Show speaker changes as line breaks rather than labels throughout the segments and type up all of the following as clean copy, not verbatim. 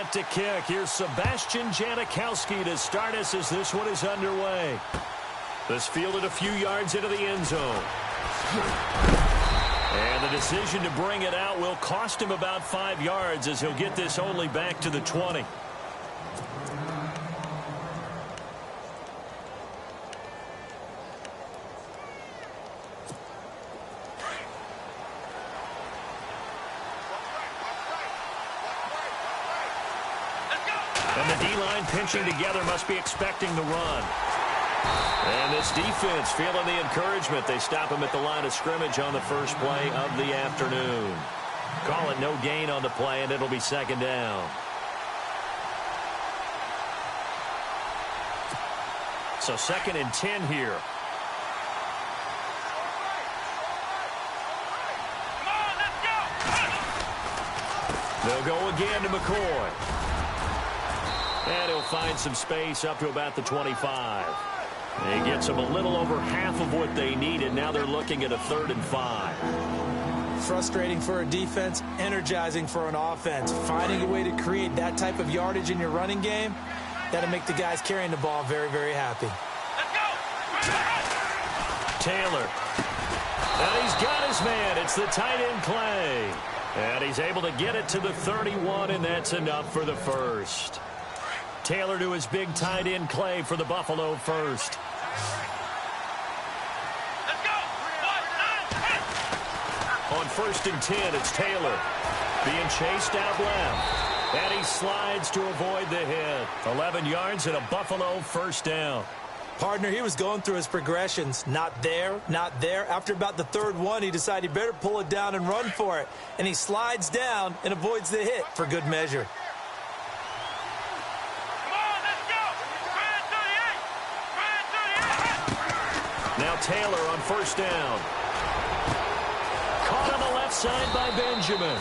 back to kick. Here's Sebastian Janikowski to start us as this one is underway. This fielded a few yards into the end zone. And the decision to bring it out will cost him about 5 yards as he'll get this only back to the 20. And the D-line pinching together must be expecting the run. And this defense feeling the encouragement. They stop him at the line of scrimmage on the first play of the afternoon. Call it no gain on the play, and it'll be second down. So 2nd and 10 here. They'll go again to McCoy. And he'll find some space up to about the 25. He gets them a little over half of what they needed. Now they're looking at a 3rd and 5.
Frustrating for a defense, energizing for an offense. Finding a way to create that type of yardage in your running game, that'll make the guys carrying the ball very, very happy.
Taylor. And he's got his man. It's the tight end Clay. And he's able to get it to the 31, and that's enough for the first. Taylor to his big tight end Clay for the Buffalo first.
Let's go.
On 1st and 10, it's Taylor being chased out left. And he slides to avoid the hit. 11 yards and a Buffalo first down.
Partner, he was going through his progressions. Not there, not there. After about the 3rd one, he decided he better pull it down and run for it. And he slides down and avoids the hit for good measure.
Now Taylor on 1st down. Caught on the left side by Benjamin.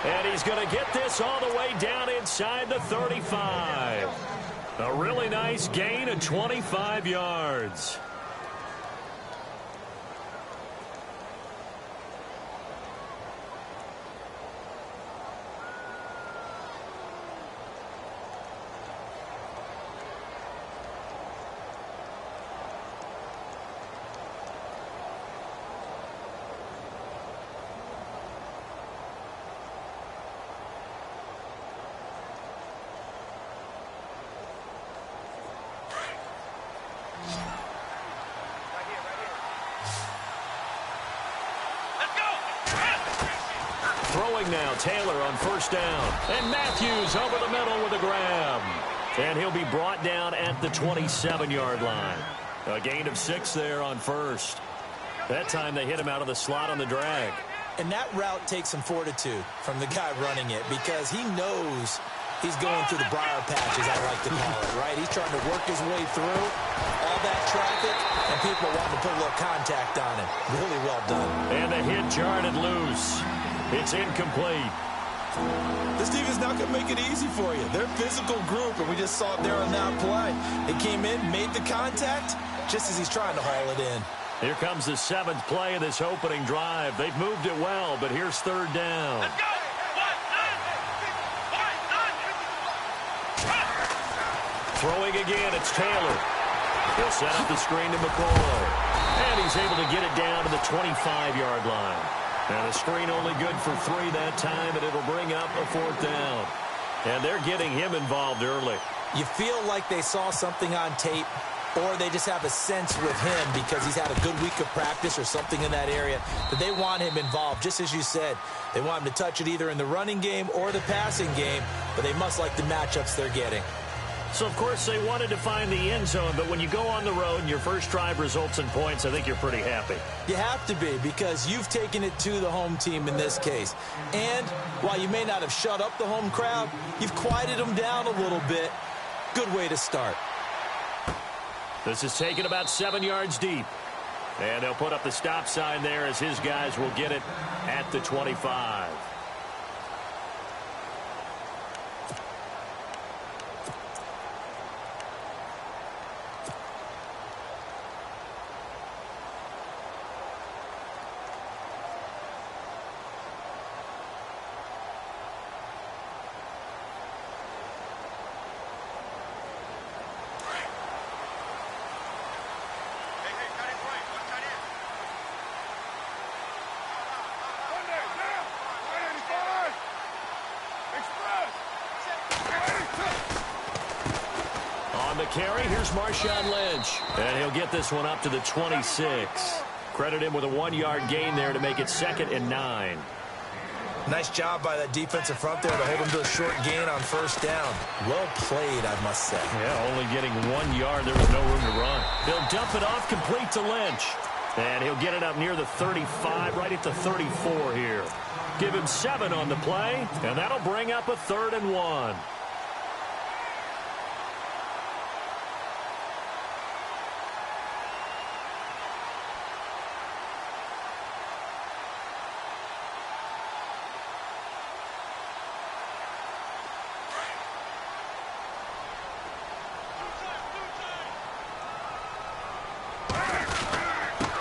And he's going to get this all the way down inside the 35. A really nice gain of 25 yards. Throwing now, Taylor on 1st down. And Matthews over the middle with a grab. And he'll be brought down at the 27-yard line. A gain of 6 there on 1st. That time they hit him out of the slot on the drag.
And that route takes some fortitude from the guy running it because he knows he's going through the briar patch, as I like to call it, right? He's trying to work his way through all that traffic, and people want to put a little contact on him. Really well done.
And the hit jarred it loose. It's incomplete.
This defense not going to make it easy for you. They're a physical group, and we just saw it there on that play. They came in, made the contact, just as he's trying to haul it in.
Here comes the 7th play of this opening drive. They've moved it well, but here's 3rd down.
Let's go.
Throwing again, it's Taylor. He'll set up the screen to McCoy. And he's able to get it down to the 25-yard line. And the screen only good for 3 that time, and it'll bring up a 4th down. And they're getting him involved early.
You feel like they saw something on tape, or they just have a sense with him because he's had a good week of practice or something in that area, that they want him involved, just as you said. They want him to touch it either in the running game or the passing game, but they must like the matchups they're getting.
So, of course, they wanted to find the end zone, but when you go on the road and your first drive results in points, I think you're pretty happy.
You have to be, because you've taken it to the home team in this case. And while you may not have shut up the home crowd, you've quieted them down a little bit. Good way to start.
This is taken about 7 yards deep. And they'll put up the stop sign there as his guys will get it at the 25. On the carry, here's Marshawn Lynch. And he'll get this one up to the 26. Credit him with a 1-yard gain there to make it 2nd and 9.
Nice job by that defensive front there to hold him to a short gain on first down. Well played, I must say.
Yeah, only getting 1 yard. There was no room to run. They'll dump it off complete to Lynch. And he'll get it up near the 35, right at the 34 here. Give him 7 on the play, and that'll bring up a 3rd and 1.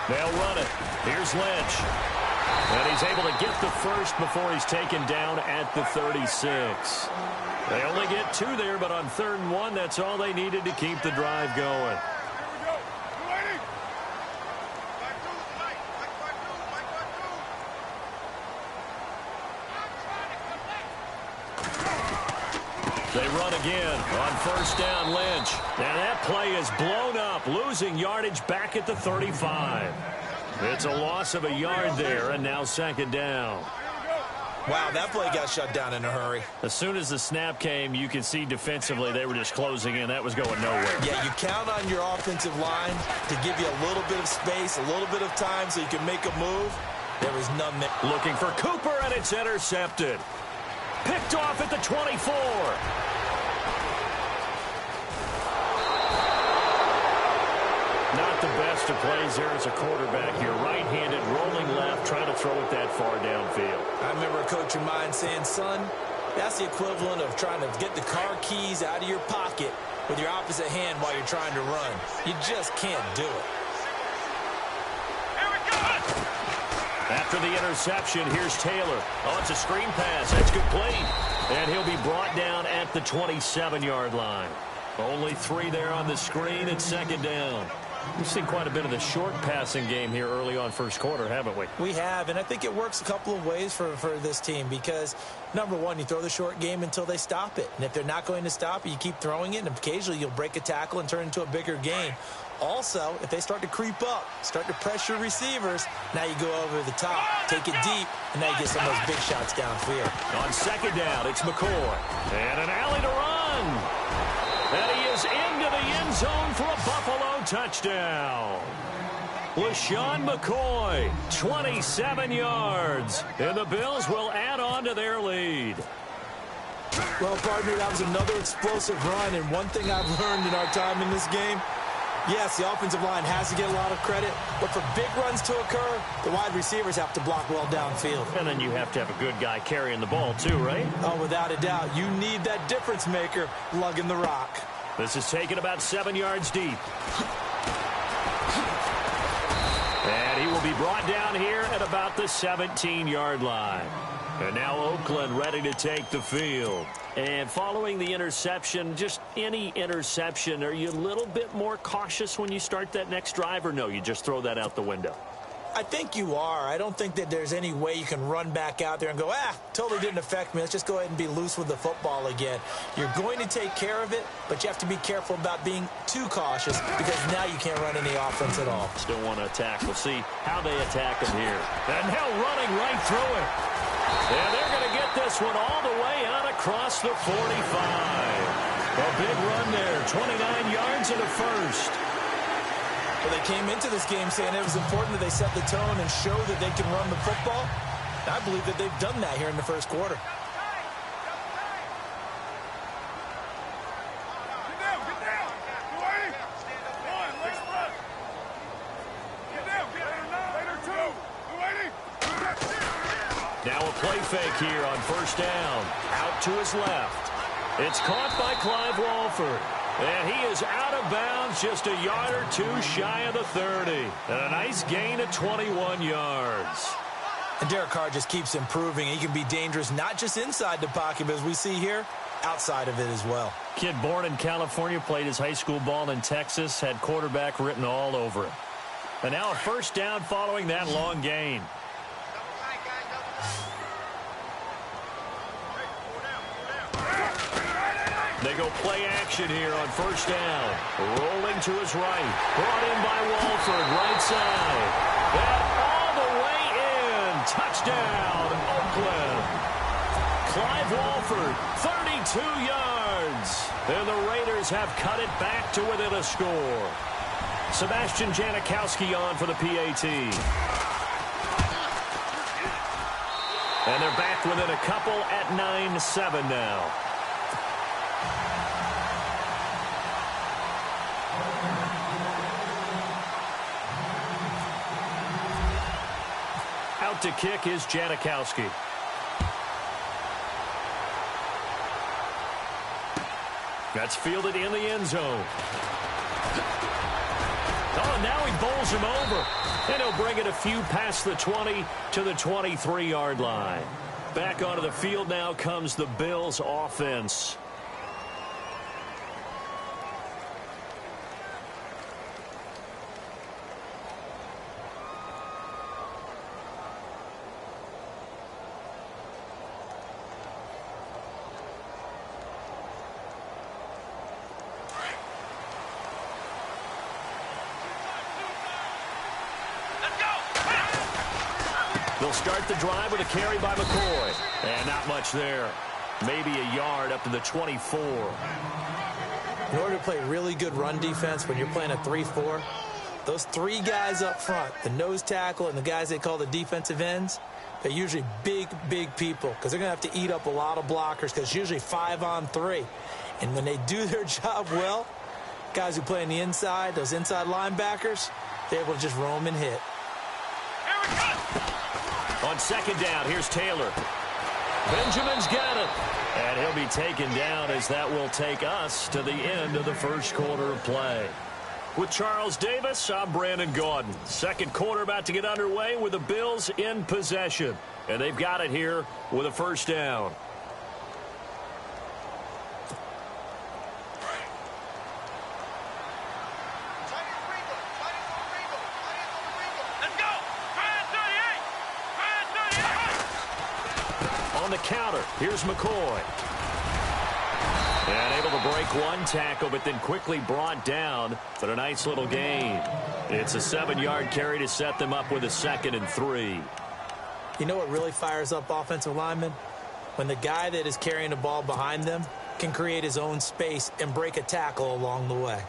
They'll run it. Here's Lynch. And he's able to get the first before he's taken down at the 36. They only get 2 there, but on 3rd and 1, that's all they needed to keep the drive going. They run again on first down, Lynch. And that play is blown up, losing yardage back at the 35. It's a loss of a yard there, and now 2nd down.
Wow, that play got shut down in a hurry.
As soon as the snap came, you could see defensively they were just closing in. That was going nowhere.
Yeah, you count on your offensive line to give you a little bit of space, a little bit of time so you can make a move. There was none there.
Looking for Cooper, and it's intercepted. Picked off at the 24. Not the best of plays there as a quarterback here. Right-handed, rolling left, trying to throw it that far downfield.
I remember a coach of mine saying, son, that's the equivalent of trying to get the car keys out of your pocket with your opposite hand while you're trying to run. You just can't do it.
After the interception, here's Taylor. Oh, it's a screen pass. That's complete. And he'll be brought down at the 27-yard line. Only 3 there on the screen. It's 2nd down. We've seen quite a bit of the short passing game here early on first quarter, haven't we?
We have, and I think it works a couple of ways for this team because, number one, you throw the short game until they stop it. And if they're not going to stop it, you keep throwing it, and occasionally you'll break a tackle and turn it into a bigger gain. Also, if they start to creep up, start to pressure receivers, now you go over the top, take it deep, and now you get some of those big shots downfield.
On 2nd down, it's McCoy. And an alley to run. And he is into the end zone for a Buffalo touchdown. LaShawn McCoy, 27 yards. And the Bills will add on to their lead.
Well, partner, that was another explosive run. And one thing I've learned in our time in this game, yes, the offensive line has to get a lot of credit, but for big runs to occur, the wide receivers have to block well downfield.
And then you have to have a good guy carrying the ball too, right?
Oh, without a doubt. You need that difference maker lugging the rock.
This is taken about 7 yards deep. And he will be brought down here at about the 17-yard line. And now Oakland ready to take the field. And following the interception, just any interception, are you a little bit more cautious when you start that next drive, or no, you just throw that out the window?
I think you are. I don't think that there's any way you can run back out there and go, totally didn't affect me. Let's just go ahead and be loose with the football again. You're going to take care of it, but you have to be careful about being too cautious because now you can't run any offense at all.
Still want to attack. We'll see how they attack him here. And now running right through it. And they're going to get this one all the way out across the 45. A big run there, 29 yards and a first.
Well, they came into this game saying it was important that they set the tone and show that they can run the football. I believe that they've done that here in the first quarter.
Now a play fake here on first down. Out to his left. It's caught by Clive Walford. And he is out of bounds just a yard or two shy of the 30. And a nice gain of 21 yards.
And Derek Carr just keeps improving. He can be dangerous not just inside the pocket, but as we see here, outside of it as well.
Kid born in California, played his high school ball in Texas, had quarterback written all over him. And now a first down following that long gain. They go play action here on first down. Rolling to his right. Brought in by Walford, right side. And all the way in. Touchdown, Oakland. Clive Walford, 32 yards. And the Raiders have cut it back to within a score. Sebastian Janikowski on for the PAT. And they're back within a couple at 9-7 now. Out to kick is Janikowski. That's fielded in the end zone. Oh, now he bowls him over. And he'll bring it a few past the 20 to the 23-yard line. Back onto the field now comes the Bills offense. They'll start the drive with a carry by McCoy. And not much there. Maybe a yard up to the 24.
In order to play really good run defense when you're playing a 3-4, those three guys up front, the nose tackle and the guys they call the defensive ends, they're usually big, big people because they're going to have to eat up a lot of blockers because it's usually 5-on-3. And when they do their job well, guys who play on the inside, those inside linebackers, they're able to just roam and hit.
On second down, here's Taylor. Benjamin's got it. And he'll be taken down as that will take us to the end of the first quarter of play. With Charles Davis, I'm Brandon Gaudin. Second quarter about to get underway with the Bills in possession. And they've got it here with a first down. On the counter, here's McCoy. And able to break one tackle, but then quickly brought down. But a nice little gain. It's a 7-yard carry to set them up with a 2nd and 3.
You know what really fires up offensive linemen? When the guy that is carrying the ball behind them can create his own space and break a tackle along the way.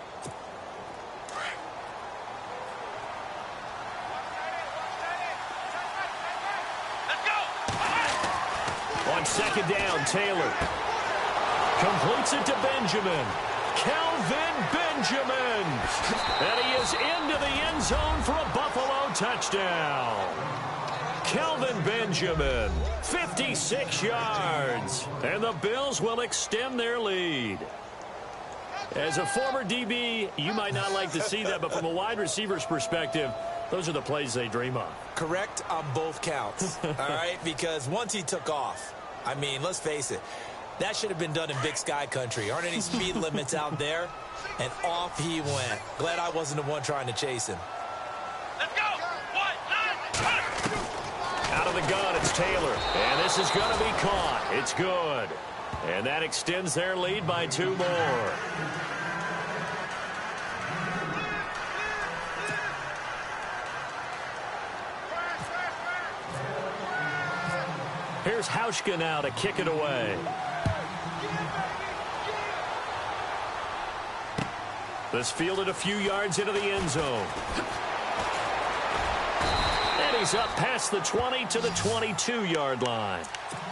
On second down, Taylor completes it to Benjamin. Kelvin Benjamin. And he is into the end zone for a Buffalo touchdown. Kelvin Benjamin, 56 yards. And the Bills will extend their lead. As a former DB, you might not like to see that, but from a wide receiver's perspective, those are the plays they dream of.
Correct on both counts, all right? Because once he took off, I mean, let's face it, that should have been done in Big Sky country. Aren't any speed limits out there? And off he went. Glad I wasn't the one trying to chase him.
Let's go! 1, 9,
Out of the gun, it's Taylor. And this is going to be caught. It's good. And that extends their lead by 2 more. Here's Hauschka now to kick it away. This fielded a few yards into the end zone. And he's up past the 20 to the 22-yard line.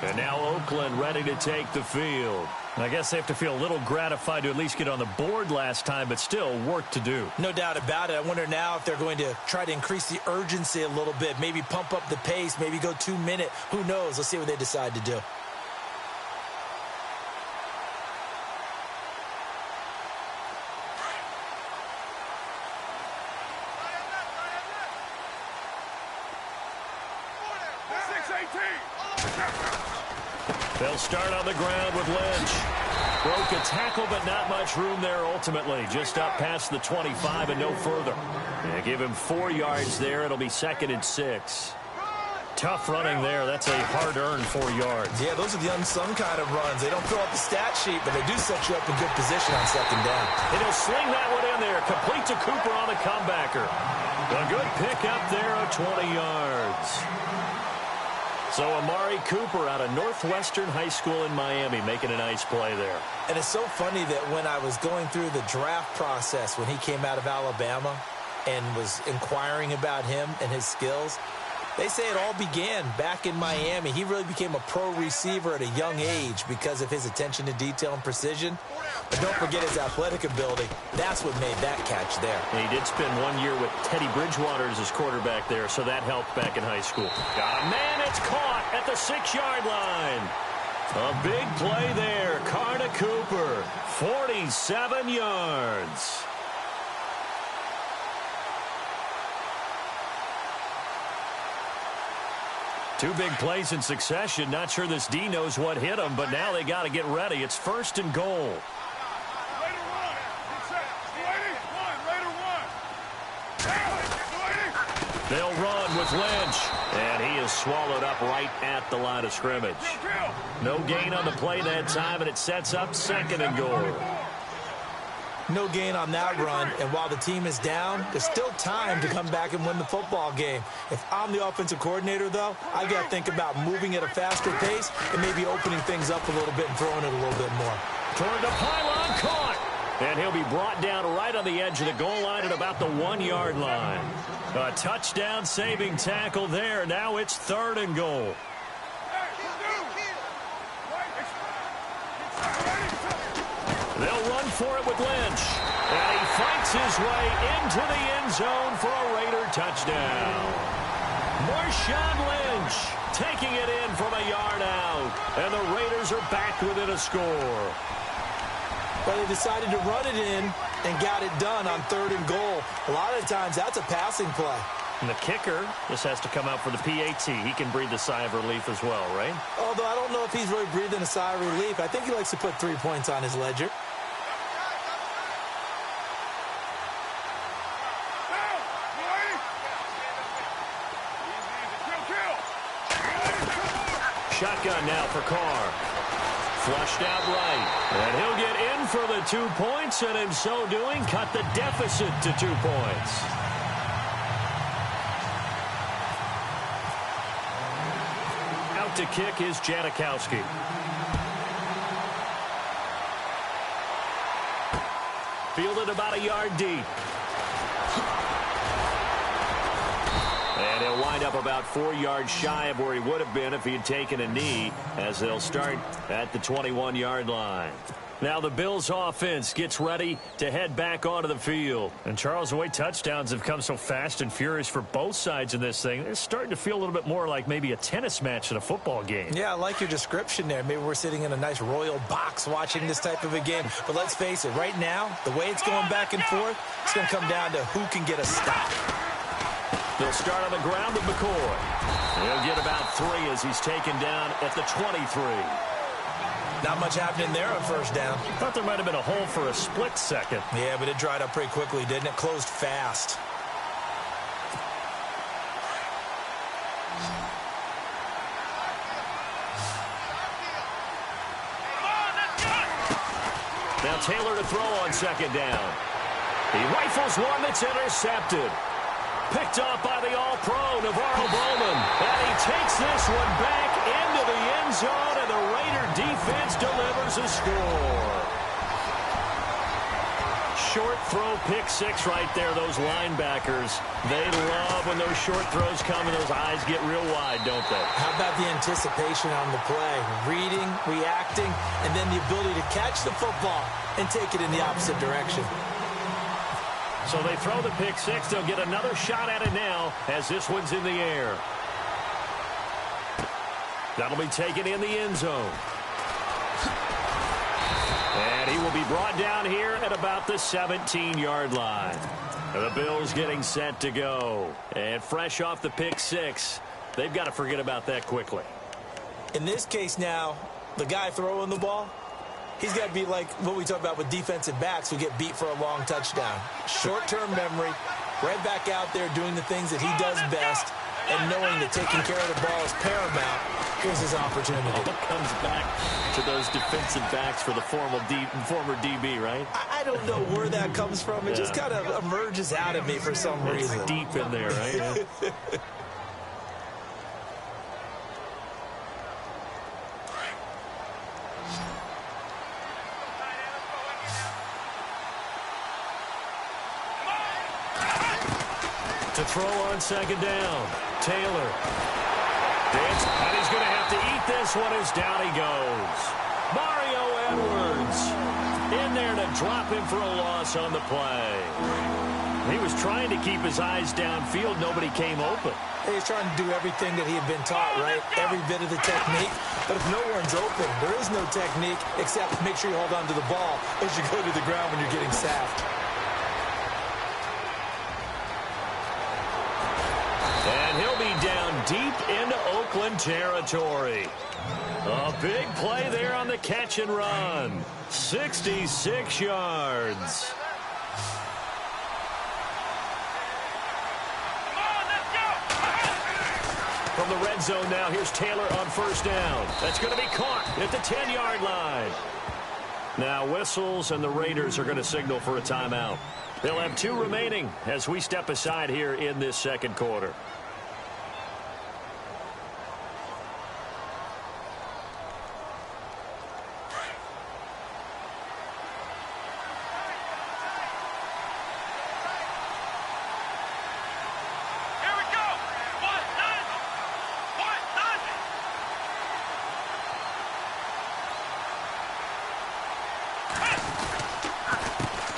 And now Oakland ready to take the field. I guess they have to feel a little gratified to at least get on the board last time, but still work to do.
No doubt about it. I wonder now if they're going to try to increase the urgency a little bit, maybe pump up the pace, maybe go 2-minute. Who knows? Let's see what they decide to do.
They'll start on the ground with Lynch. Broke a tackle, but not much room there ultimately. Just up past the 25 and no further. Yeah, give him 4 yards there. It'll be 2nd and 6. Tough running there. That's a hard-earned 4 yards.
Yeah, those are the unsung kind of runs. They don't fill out the stat sheet, but they do set you up in good position on second down.
And he'll sling that one in there. Complete to Cooper on the comebacker. A good pick up there of 20 yards. So Amari Cooper out of Northwestern High School in Miami making a nice play there.
And it's so funny that when I was going through the draft process when he came out of Alabama and was inquiring about him and his skills, they say it all began back in Miami. He really became a pro receiver at a young age because of his attention to detail and precision. But don't forget his athletic ability. That's what made that catch there.
And he did spend 1 year with Teddy Bridgewater as his quarterback there, so that helped back in high school. Man, it's caught at the 6-yard line. A big play there. Carter Cooper, 47 yards. Two big plays in succession. Not sure this D knows what hit him, but now they got to get ready. It's 1st and goal. They'll run with Lynch, and he is swallowed up right at the line of scrimmage. No gain on the play that time, and it sets up 2nd and goal.
No gain on that run, and while the team is down, there's still time to come back and win the football game. If I'm the offensive coordinator, though, I got to think about moving at a faster pace and maybe opening things up a little bit and throwing it a little bit more.
Toward the pylon, caught, and he'll be brought down right on the edge of the goal line at about the 1-yard line. A touchdown-saving tackle there. Now it's 3rd and goal. They'll run for it with Lynch. And he fights his way into the end zone for a Raider touchdown. Marshawn Lynch taking it in from a yard out. And the Raiders are back within a score.
Well, they decided to run it in and got it done on 3rd and goal. A lot of times, that's a passing play.
And the kicker just has to come out for the PAT. He can breathe a sigh of relief as well, right?
Although I don't know if he's really breathing a sigh of relief. I think he likes to put 3 points on his ledger.
Shotgun now for Carr. Flushed out right. And he'll get in for the 2 points, and in so doing, cut the deficit to 2 points. Out to kick is Janikowski. Fielded about a yard deep. And he'll wind up about 4 yards shy of where he would have been if he had taken a knee, as they'll start at the 21-yard line. Now the Bills offense gets ready to head back onto the field. And Charles, the way touchdowns have come so fast and furious for both sides in this thing, it's starting to feel a little bit more like maybe a tennis match than a football game.
Yeah, I like your description there. Maybe we're sitting in a nice royal box watching this type of a game. But let's face it, right now, the way it's going back and forth, it's going to come down to who can get a stop.
They'll start on the ground with McCoy. He'll get about 3 as he's taken down at the 23.
Not much happening there on 1st down.
Thought there might have been a hole for a split second.
Yeah, but it dried up pretty quickly, didn't it? Closed fast.
Now Taylor to throw on 2nd down. He rifles one that's intercepted. Picked off by the All-Pro, Navarro Bowman. And he takes this one back into the end zone, and the Raider defense delivers a score. Short throw, pick 6 right there. Those linebackers, they love when those short throws come and those eyes get real wide, don't they?
How about the anticipation on the play? Reading, reacting, and then the ability to catch the football and take it in the opposite direction.
So they throw the pick 6. They'll get another shot at it now as this one's in the air. That'll be taken in the end zone. And he will be brought down here at about the 17-yard line. The Bills getting set to go. And fresh off the pick 6, they've got to forget about that quickly.
In this case now, the guy throwing the ball, he's got to be like what we talk about with defensive backs who get beat for a long touchdown. Short-term memory, right back out there doing the things that he does best, and knowing that taking care of the ball is paramount, here's his opportunity.
All comes back to those defensive backs for the former DB, right?
I don't know where that comes from. It just kind of emerges out of me for some reason.
It's deep in there, right? To throw on second down, Taylor. And he's going to have to eat this one as down he goes. Mario Edwards in there to drop him for a loss on the play. He was trying to keep his eyes downfield. Nobody came open.
He's trying to do everything that he had been taught, right? Every bit of the technique. But if no one's open, there is no technique except make sure you hold on to the ball as you go to the ground when you're getting sacked.
And he'll be down deep into Oakland territory. A big play there on the catch and run. 66 yards. From the red zone now, here's Taylor on first down. That's going to be caught at the 10-yard line. Now whistles, and the Raiders are going to signal for a timeout. They'll have 2 remaining as we step aside here in this second quarter.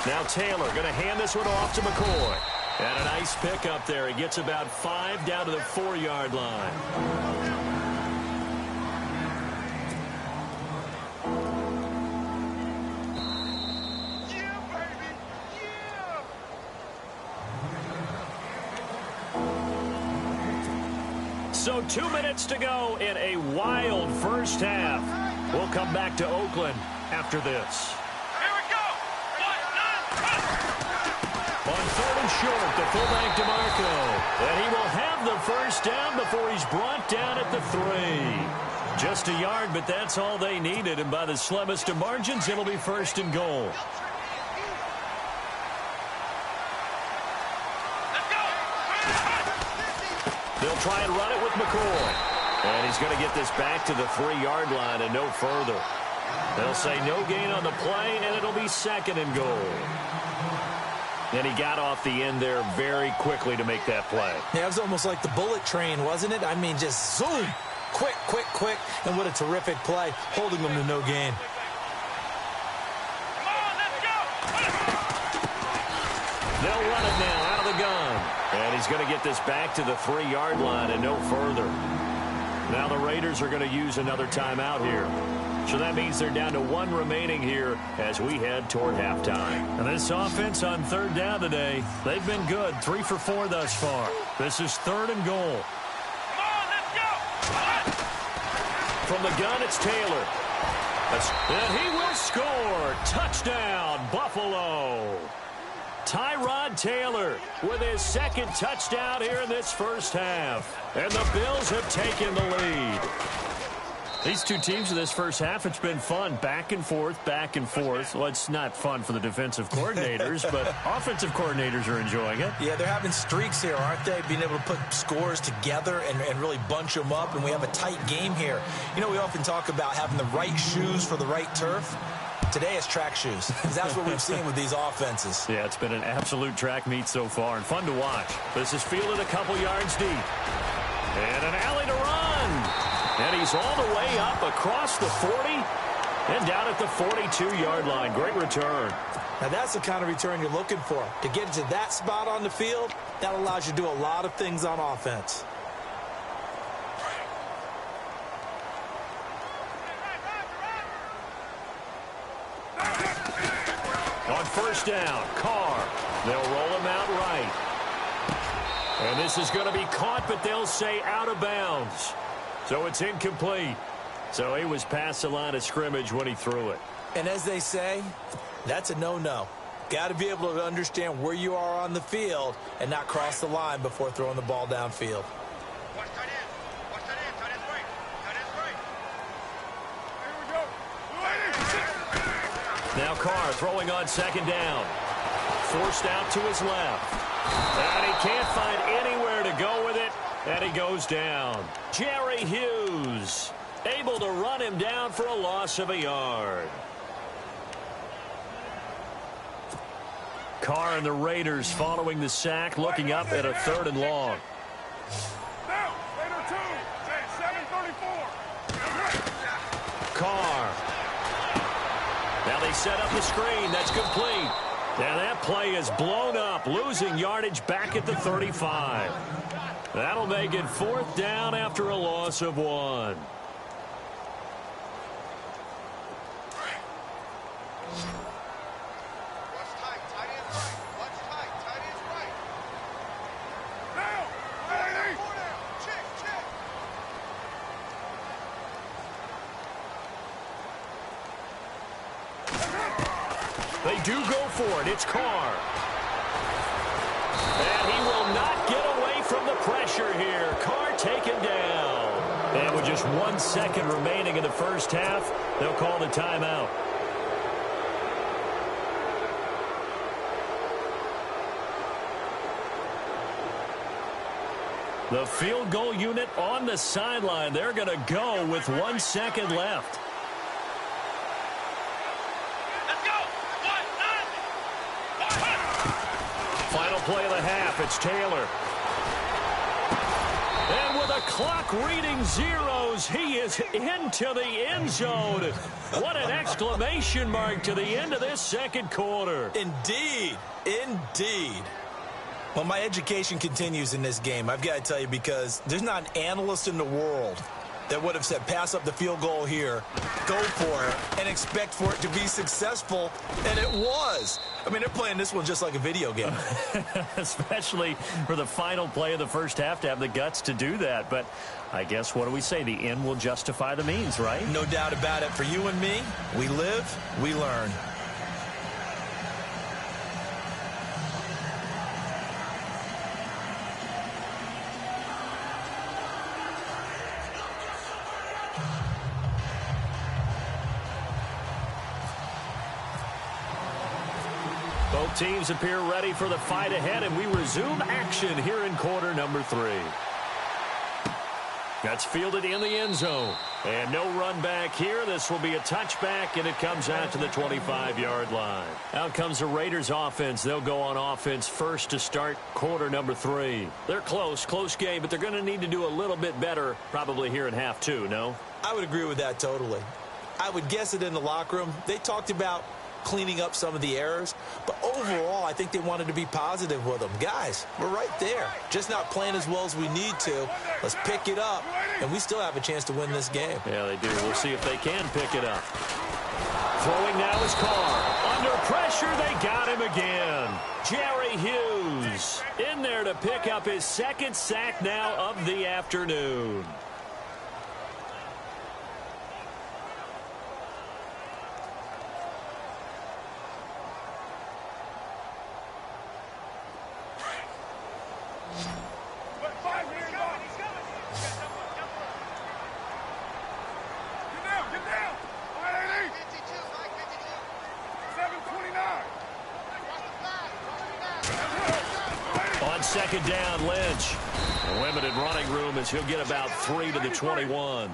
Now Taylor going to hand this one off to McCoy. And a nice pick up there. He gets about 5 down to the 4-yard line.
Yeah, baby. Yeah.
So 2 minutes to go in a wild first half. We'll come back to Oakland after this. On 3rd and short, the fullback DeMarco. And he will have the first down before he's brought down at the 3. Just a yard, but that's all they needed. And by the slimmest of margins, it'll be 1st and goal. They'll try and run it with McCoy. And he's going to get this back to the 3-yard line and no further. They'll say no gain on the play, and it'll be 2nd and goal. And he got off the end there very quickly to make that play.
Yeah, it was almost like the bullet train, wasn't it? I mean, just zoom. Quick, quick, quick. And what a terrific play, holding them to no gain.
They'll run it now out of the gun. And he's going to get this back to the 3-yard line and no further. Now the Raiders are going to use another timeout here. So that means they're down to 1 remaining here as we head toward halftime. And this offense on 3rd down today, they've been good. 3 for 4 thus far. This is 3rd and goal.
Come on, let's go.
From the gun, it's Taylor. And he will score. Touchdown, Buffalo. Tyrod Taylor with his 2nd touchdown here in this first half. And the Bills have taken the lead. These 2 teams in this first half, it's been fun. Back and forth, back and forth. Well, it's not fun for the defensive coordinators, but offensive coordinators are enjoying it.
Yeah, they're having streaks here, aren't they? Being able to put scores together and really bunch them up, and we have a tight game here. You know, we often talk about having the right shoes for the right turf. Today it's track shoes. That's what we've seen with these offenses.
Yeah, it's been an absolute track meet so far and fun to watch. This is fielded a couple yards deep. And an alley to run. And he's all the way up across the 40 and down at the 42-yard line. Great return.
Now that's the kind of return you're looking for. To get to that spot on the field, that allows you to do a lot of things on offense.
On first down, Carr. They'll roll him out right. And this is going to be caught, but they'll say out of bounds. So it's incomplete. So he was past the line of scrimmage when he threw it.
And as they say, that's a no-no. Got to be able to understand where you are on the field and not cross the line before throwing the ball downfield.
Now Carr throwing on second down. Forced out to his left. And he can't find anywhere to go with it. And he goes down. Jerry Hughes able to run him down for a loss of a yard. Carr and the Raiders following the sack, looking up at a 3rd and long.
Now, Raider 2, 7:34.
Carr. Now they set up the screen. That's complete. And that play is blown up, losing yardage back at the 35. That'll make it 4th down after a loss of 1. They do go for it. It's Carr. And he will not get away from the pressure here. Carr taken down. And with just 1 second remaining in the first half, they'll call the timeout. The field goal unit on the sideline. They're going to go with 1 second left. Final play of the half, it's Taylor. And with a clock reading zeros, he is into the end zone. What an exclamation mark to the end of this second quarter.
Indeed. Indeed. Well, my education continues in this game, I've got to tell you, because there's not an analyst in the world that would have said pass up the field goal here, go for it, and expect for it to be successful, and it was. I mean, they're playing this one just like a video game.
Especially for the final play of the first half to have the guts to do that. But I guess, what do we say? The end will justify the means, right?
No doubt about it. For you and me, we live, we learn.
Both teams appear ready for the fight ahead, and we resume action here in quarter number 3. That's fielded in the end zone. And no run back here. This will be a touchback, and it comes out to the 25-yard line. Out comes the Raiders offense. They'll go on offense first to start quarter number 3. They're close game, but they're going to need to do a little bit better probably here in half 2, no?
I would agree with that totally. I would guess it in the locker room. They talked about cleaning up some of the errors, but overall I think they wanted to be positive with them. Guys, we're right there, just not playing as well as we need to. Let's pick it up, and we still have a chance to win this game.
Yeah, they do. We'll see if they can pick it up. Throwing now is Carr. Under pressure, they got him again. Jerry Hughes in there to pick up his 2nd sack now of the afternoon. Second down, Lynch. A limited running room as he'll get about 3 to the 21.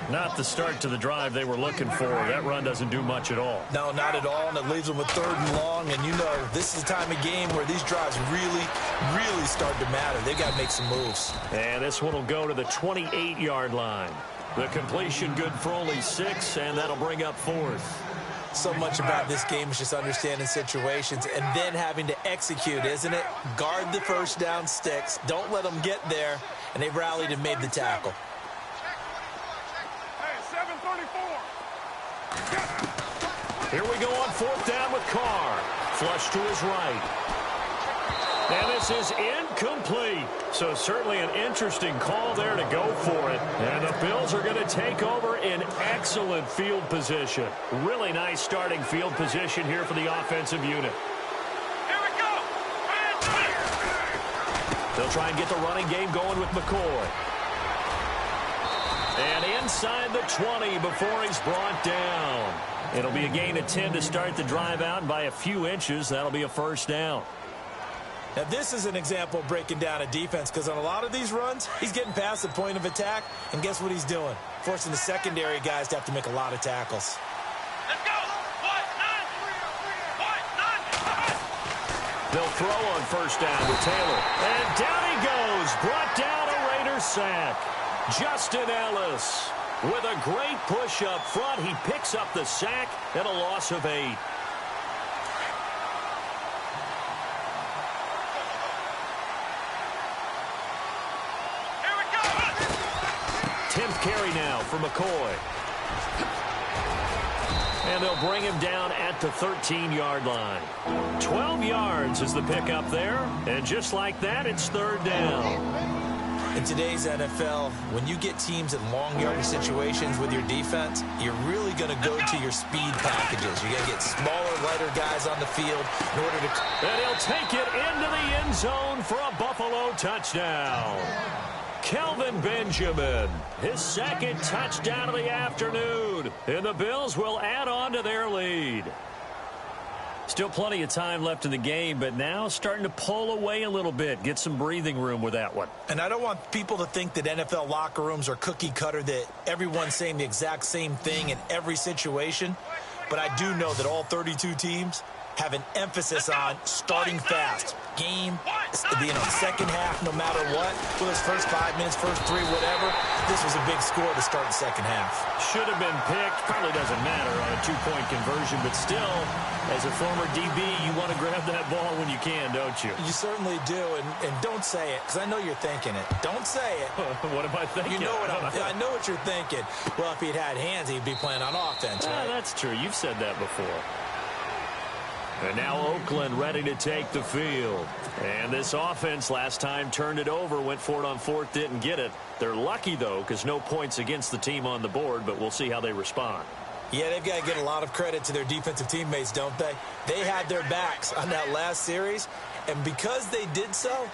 Not the start to the drive they were looking for. That run doesn't do much at all.
No, not at all, and it leaves them with 3rd and long. And you know, this is the time of game where these drives really start to matter. They got to make some moves.
And this one will go to the 28-yard line. The completion good for only 6, and that'll bring up 4th.
So much about this game is just understanding situations and then having to execute, isn't it? Guard the first down sticks. Don't let them get there. And they rallied and made the tackle.
Hey, 7:34.
Here we go on 4th down with Carr. Flush to his right. And this is incomplete. So certainly an interesting call there to go for it. And the Bills are going to take over in excellent field position. Really nice starting field position here for the offensive unit.
Here we go.
They'll try and get the running game going with McCoy. And inside the 20 before he's brought down. It'll be a gain of 10 to start the drive out, and by a few inches, that'll be a first down.
Now, this is an example of breaking down a defense, because on a lot of these runs, he's getting past the point of attack, and guess what he's doing? Forcing the secondary guys to have to make a lot of tackles.
Let's go.
They'll throw on first down with Taylor. And down he goes. Brought down a Raiders sack. Justin Ellis with a great push up front. He picks up the sack and a loss of 8.
Here we go.
10th carry now for McCoy. And they'll bring him down at the 13-yard line. 12 yards is the pickup there. And just like that, it's third down.
In today's NFL, when you get teams in long yardage situations with your defense, you're really going to go to your speed packages. You're going to get smaller, lighter guys on the field in order to...
And he'll take it into the end zone for a Buffalo touchdown. Kelvin Benjamin, his second touchdown of the afternoon. And the Bills will add on to their lead. Still plenty of time left in the game, but now starting to pull away a little bit. Get some breathing room with that one.
And I don't want people to think that NFL locker rooms are cookie cutter, that everyone's saying the exact same thing in every situation. But I do know that all 32 teams have an emphasis on starting fast. Game, second half, no matter what. Well, his first 5 minutes, first 3, whatever. This was a big score to start the second half.
Should have been picked. Probably doesn't matter on a 2-point conversion, but still, as a former DB, you want to grab that ball when you can, don't you?
You certainly do, and don't say it, because I know you're thinking it. Don't say it.
What am I thinking?
You know what I know what you're thinking. Well, if he'd had hands, he'd be playing on offense, right?
That's true. You've said that before. And now Oakland ready to take the field. And this offense last time turned it over, went for it on fourth, didn't get it. They're lucky, though, because no points against the team on the board, but we'll see how they respond.
Yeah, they've got to give a lot of credit to their defensive teammates, don't they? They had their backs on that last series, and because they did so,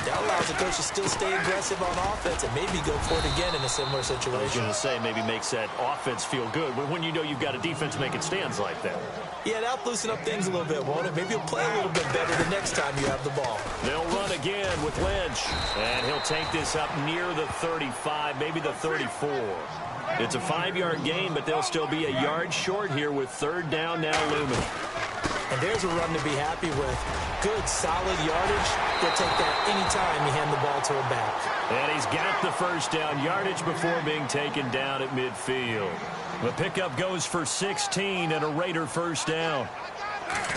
that allows the coach to still stay aggressive on offense and maybe go for it again in a similar situation.
I was going to say, maybe makes that offense feel good when you know you've got a defense making stands like that.
Yeah, that'll loosen up things a little bit, won't it? Maybe you'll play a little bit better the next time you have the ball.
They'll run again with Lynch, and he'll take this up near the 35, maybe the 34. It's a 5-yard gain, but they'll still be a yard short here with third down now looming.
And there's a run to be happy with. Good, solid yardage. They'll take that anytime you hand the ball to a back.
And he's got the first down yardage before being taken down at midfield. The pickup goes for 16 and a Raider first down.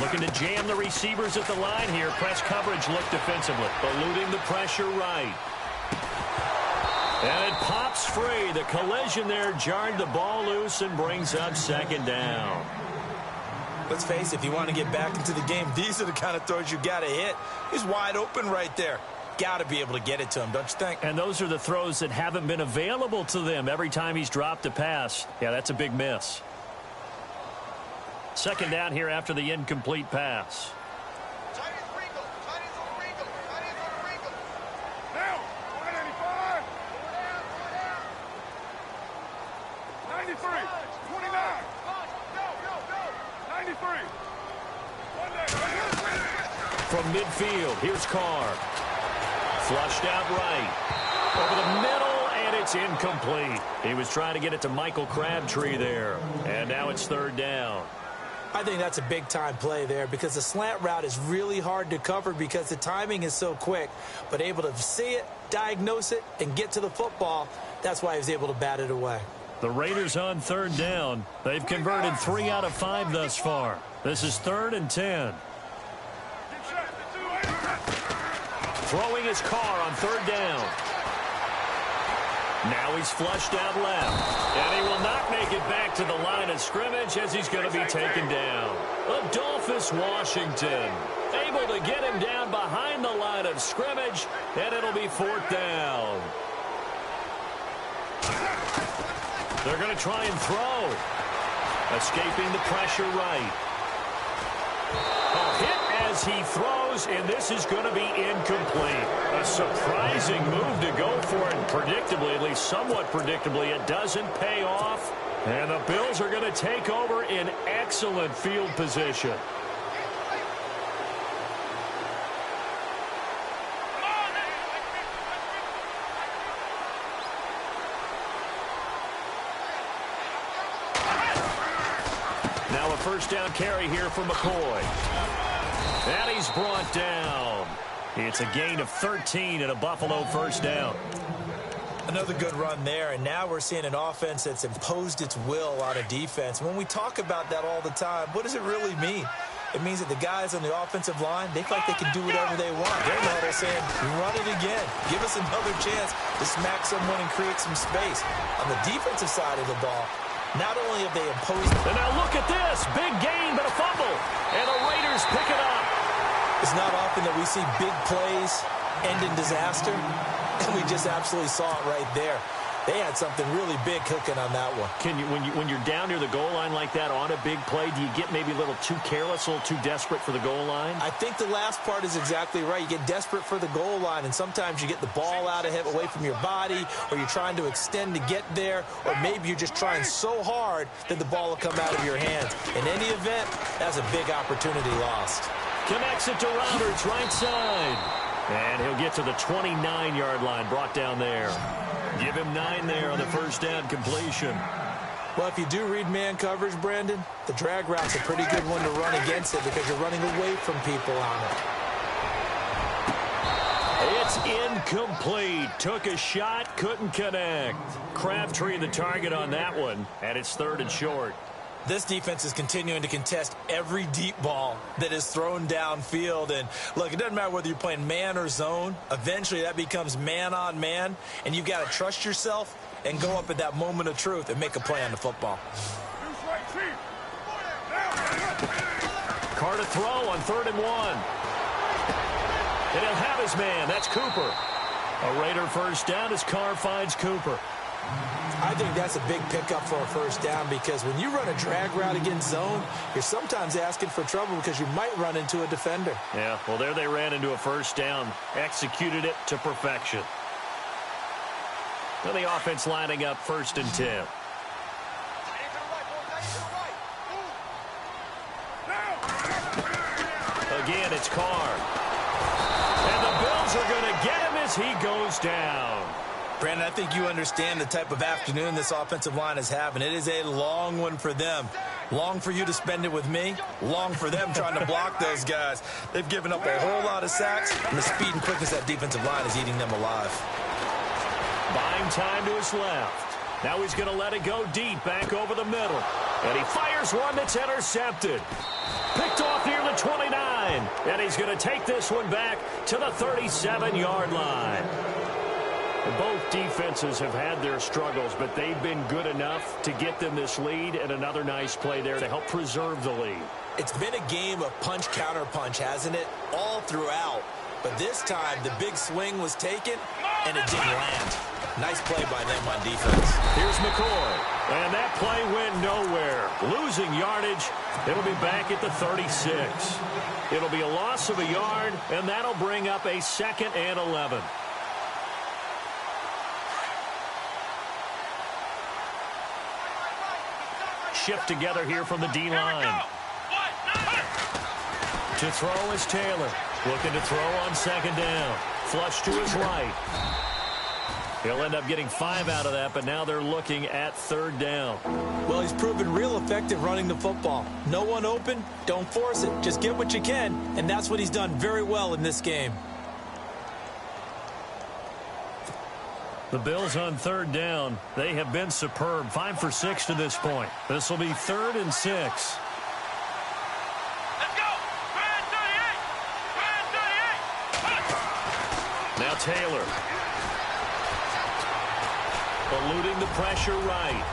Looking to jam the receivers at the line here. Press coverage look defensively. Eluding the pressure right. And it pops free. The collision there jarred the ball loose and brings up second down.
Let's face it, if you want to get back into the game, these are the kind of throws you got to hit. He's wide open right there. Got to be able to get it to him, don't you think?
And those are the throws that haven't been available to them every time he's dropped a pass. Yeah, that's a big miss. Second down here after the incomplete pass.
Now, 185. 93. 29. 93.
From midfield, here's Carr. Flushed out right. Over the middle, and it's incomplete. He was trying to get it to Michael Crabtree there. And now it's third down.
I think that's a big-time play there because the slant route is really hard to cover because the timing is so quick. But able to see it, diagnose it, and get to the football, that's why he was able to bat it away.
The Raiders on third down. They've converted 3 out of 5 thus far. This is 3rd and 10. Throwing his Carr on third down. Now he's flushed out left. And he will not make it back to the line of scrimmage as he's going to be taken down. Adolphus Washington able to get him down behind the line of scrimmage, and it'll be 4th down. They're going to try and throw. Escaping the pressure right. A hit as as he throws, and this is going to be incomplete. A surprising move to go for it, and predictably, at least somewhat predictably, it doesn't pay off. And the Bills are going to take over in excellent field position. Now a first down carry here for McCoy. And he's brought down. It's a gain of 13 and a Buffalo first down.
Another good run there, and now we're seeing an offense that's imposed its will on a defense. When we talk about that all the time, what does it really mean? It means that the guys on the offensive line, they feel like they can do whatever they want. They're in the huddle saying, run it again. Give us another chance to smack someone and create some space. On the defensive side of the ball, not only have they imposed...
And now look at this. Big gain, but a fumble. And the Raiders pick it up.
It's not often that we see big plays end in disaster, and we just absolutely saw it right there. They had something really big cooking on that one.
Can you, when you're down near the goal line like that on a big play, do you get maybe a little too careless, a little too desperate for the goal line?
I think the last part is exactly right. You get desperate for the goal line, and sometimes you get the ball out of it, away from your body, or you're trying to extend to get there, or maybe you're just trying so hard that the ball will come out of your hands. In any event, that's a big opportunity lost.
Connects it to Roberts, right side. And he'll get to the 29-yard line, brought down there. Give him 9 there on the first down completion.
Well, if you do read man coverage, Brandon, the drag route's a pretty good one to run against it because you're running away from people on it.
It's incomplete. Took a shot, couldn't connect. Crabtree the target on that one, and it's 3rd and short.
This defense is continuing to contest every deep ball that is thrown downfield. And, look, it doesn't matter whether you're playing man or zone. Eventually, that becomes man on man, and you've got to trust yourself and go up at that moment of truth and make a play on the football.
Carr to throw on 3rd and 1. And he'll have his man. That's Cooper. A Raider first down as Carr finds Cooper.
I think that's a big pickup for a first down because when you run a drag route against zone, you're sometimes asking for trouble because you might run into a defender.
Yeah, well, there they ran into a first down, executed it to perfection. Now the offense lining up 1st and 10. Again, it's Carr. And the Bills are going to get him as he goes down.
Brandon, I think you understand the type of afternoon this offensive line is having. It is a long one for them. Long for you to spend it with me. Long for them trying to block those guys. They've given up a whole lot of sacks, and the speed and quickness of that defensive line is eating them alive.
Buying time to his left. Now he's going to let it go deep, back over the middle. And he fires one that's intercepted. Picked off near the 29. And he's going to take this one back to the 37-yard line. Both defenses have had their struggles, but they've been good enough to get them this lead, and another nice play there to help preserve the lead.
It's been a game of punch-counter-punch, hasn't it? All throughout. But this time, the big swing was taken, and it didn't land. Nice play by them on defense.
Here's McCoy, and that play went nowhere. Losing yardage, it'll be back at the 36. It'll be a loss of a yard, and that'll bring up a 2nd and 11. Shift together here from the D-line. To throw is Taylor. Looking to throw on 2nd down. Flush to his right. He'll end up getting 5 out of that, but now they're looking at 3rd down.
Well, he's proven real effective running the football. No one open, don't force it. Just get what you can, and that's what he's done very well in this game.
The Bills on 3rd down. They have been superb. 5 for 6 to this point. This will be 3rd and 6.
Let's go! Grand 38!
Now Taylor. Eluding the pressure right.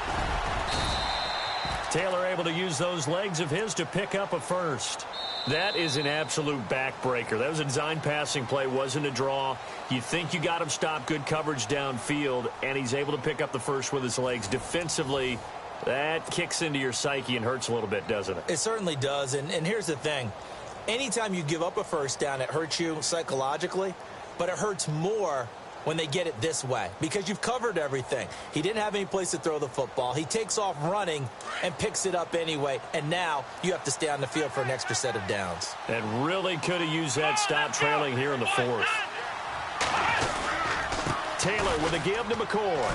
Taylor able to use those legs of his to pick up a first. That is an absolute backbreaker. That was a design passing play, wasn't a draw. You think you got him stopped, good coverage downfield, and he's able to pick up the first with his legs. Defensively, that kicks into your psyche and hurts a little bit, doesn't it?
It certainly does, and here's the thing. Anytime you give up a first down, it hurts you psychologically, but it hurts more when they get it this way because you've covered everything. He didn't have any place to throw the football. He takes off running and picks it up anyway, and now you have to stay on the field for an extra set of downs.
And really could have used that stop trailing here in the fourth. Taylor with a give to McCoy.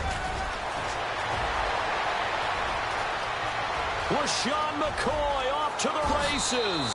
LaShawn McCoy off to the races.